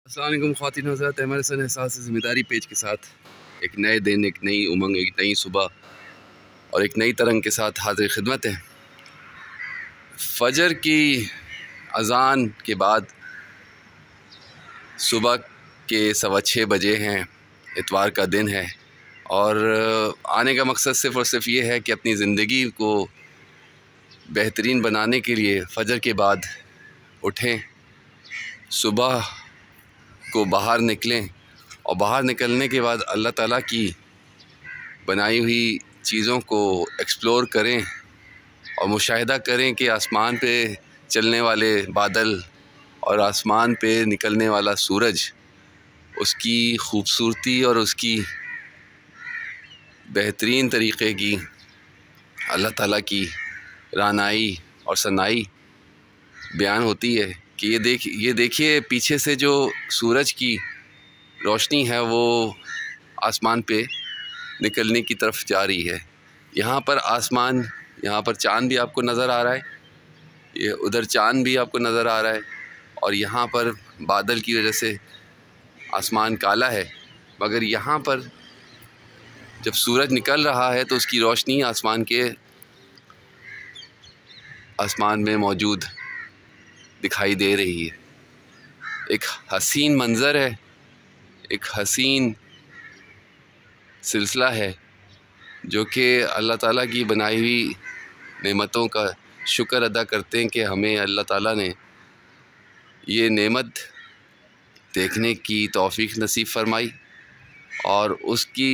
अस्सलाम वालेकुम ख़वातीन हज़रात, हमारे सन एहसास ज़िम्मेदारी पेज के साथ एक नए दिन, एक नई उमंग, एक नई सुबह और एक नई तरंग के साथ हाज़िर खिदमत है। फ़जर की अज़ान के बाद सुबह के 6:15 बजे हैं, इतवार का दिन है और आने का मकसद सिर्फ़ और सिर्फ ये है कि अपनी ज़िंदगी को बेहतरीन बनाने के लिए फ़जर के बाद उठें, सुबह को बाहर निकलें और बाहर निकलने के बाद अल्लाह ताला की बनाई हुई चीज़ों को एक्सप्लोर करें और मुशाहिदा करें कि आसमान पे चलने वाले बादल और आसमान पे निकलने वाला सूरज, उसकी ख़ूबसूरती और उसकी बेहतरीन तरीक़े की अल्लाह ताला की रानाई और सनाई बयान होती है कि ये देखिए पीछे से जो सूरज की रोशनी है वो आसमान पे निकलने की तरफ जा रही है। यहाँ पर आसमान, यहाँ पर चाँद भी आपको नज़र आ रहा है, ये उधर चाँद भी आपको नज़र आ रहा है और यहाँ पर बादल की वजह से आसमान काला है, मगर यहाँ पर जब सूरज निकल रहा है तो उसकी रोशनी आसमान में मौजूद दिखाई दे रही है। एक हसीन मंज़र है, एक हसीन सिलसिला है जो कि अल्लाह ताला की बनाई हुई नेमतों का शुक्र अदा करते हैं कि हमें अल्लाह ताला ने ये नेमत देखने की तौफ़ीक नसीब फरमाई और उसकी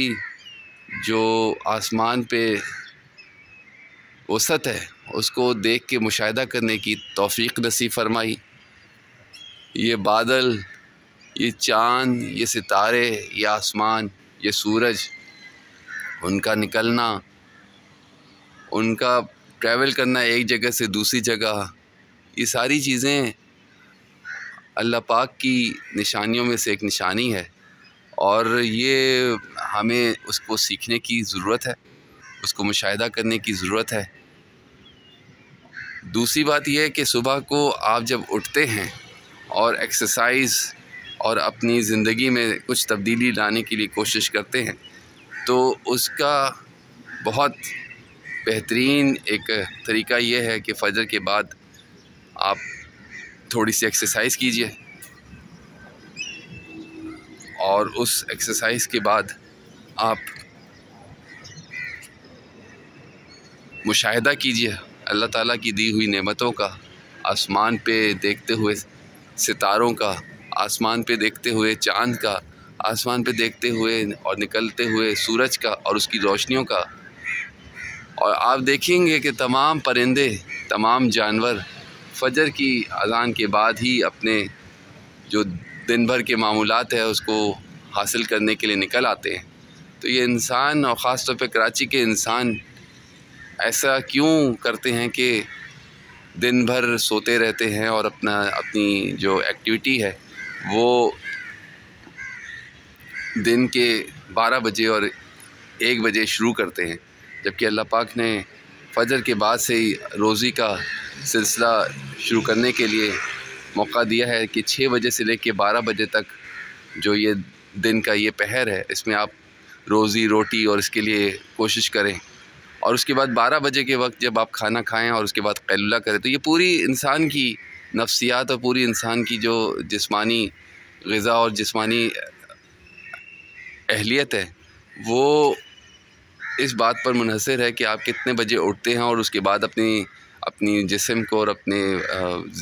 जो आसमान पे वसअत है उसको देख के मुशाहिदा करने की तौफ़ीक नसीब फरमाई। ये बादल, ये चाँद, ये सितारे, ये आसमान, ये सूरज, उनका निकलना, उनका ट्रैवल करना एक जगह से दूसरी जगह, ये सारी चीज़ें अल्लाह पाक की निशानियों में से एक निशानी है और ये हमें उसको सीखने की ज़रूरत है, उसको मुशाहिदा करने की ज़रूरत है। दूसरी बात यह है कि सुबह को आप जब उठते हैं और एक्सरसाइज़ और अपनी ज़िंदगी में कुछ तब्दीली लाने के लिए कोशिश करते हैं तो उसका बहुत बेहतरीन एक तरीका ये है कि फ़जर के बाद आप थोड़ी सी एक्सरसाइज़ कीजिए और उस एक्सरसाइज़ के बाद आप मुशाहिदा कीजिए अल्लाह ताला की दी हुई नेमतों का, आसमान पे देखते हुए सितारों का, आसमान पे देखते हुए चाँद का, आसमान पे देखते हुए और निकलते हुए सूरज का और उसकी रोशनियों का। और आप देखेंगे कि तमाम परिंदे, तमाम जानवर फ़जर की अज़ान के बाद ही अपने जो दिन भर के मामूलात है उसको हासिल करने के लिए निकल आते हैं। तो ये इंसान और ख़ास तौर पे कराची के इंसान ऐसा क्यों करते हैं कि दिन भर सोते रहते हैं और अपनी जो एक्टिविटी है वो दिन के 12 बजे और 1 बजे शुरू करते हैं, जबकि अल्लाह पाक ने फ़जर के बाद से ही रोज़ी का सिलसिला शुरू करने के लिए मौका दिया है कि 6 बजे से लेकर 12 बजे तक जो ये दिन का ये पहर है इसमें आप रोज़ी रोटी और इसके लिए कोशिश करें और उसके बाद 12 बजे के वक्त जब आप खाना खाएं और उसके बाद क़ैलूला करें तो ये पूरी इंसान की नफ्सियात और पूरी इंसान की जो जिस्मानी ग़िज़ा और जिस्मानी अहलियत है वो इस बात पर मुनहसर है कि आप कितने बजे उठते हैं और उसके बाद अपनी जिस्म को और अपने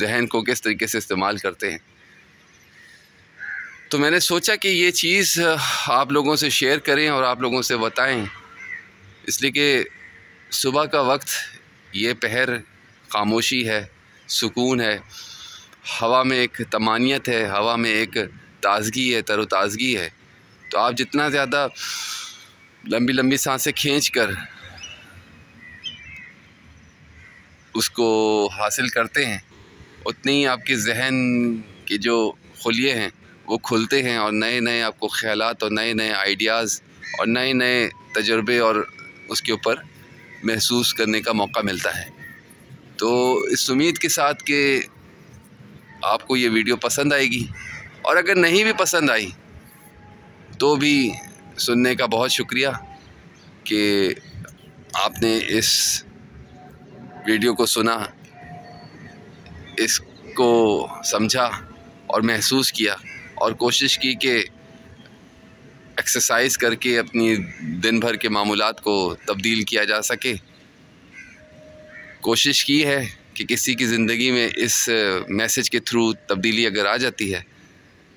ज़हन को किस तरीके से इस्तेमाल करते हैं। तो मैंने सोचा कि ये चीज़ आप लोगों से शेयर करें और आप लोगों से बताएं, इसलिए कि सुबह का वक्त ये पहर खामोशी है, सुकून है, हवा में एक तमानियत है, हवा में एक ताज़गी है, तरोताज़गी है। तो आप जितना ज़्यादा लंबी लंबी सांसें खींचकर उसको हासिल करते हैं उतनी ही आपके ज़हन के जो खुलिये हैं वो खुलते हैं और नए नए आपको ख़यालात और नए नए आइडियाज़ और नए नए तजुर्बे और उसके ऊपर महसूस करने का मौका मिलता है। तो इस उम्मीद के साथ कि आपको ये वीडियो पसंद आएगी اور اگر نہیں بھی پسند آئی تو بھی سننے کا بہت شکریہ کہ آپ نے اس ویڈیو کو سنا، اس کو سمجھا اور محسوس کیا، اور کوشش کی کہ ایکسرسائز کر کے اپنی دن بھر کے معمولات کو تبدیل کیا جا سکے۔ کوشش کی ہے کہ کسی کی زندگی میں اس میسج کے تھرو تبدیلی اگر آ جاتی ہے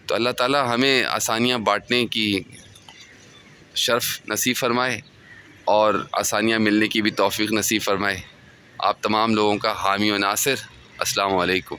تو اللہ تعالیٰ ہمیں آسانیاں بانٹنے کی شرف نصیب فرمائے اور آسانیاں ملنے کی بھی توفیق نصیب فرمائے۔ آپ تمام لوگوں کا حامی و ناصر۔ السلام علیکم۔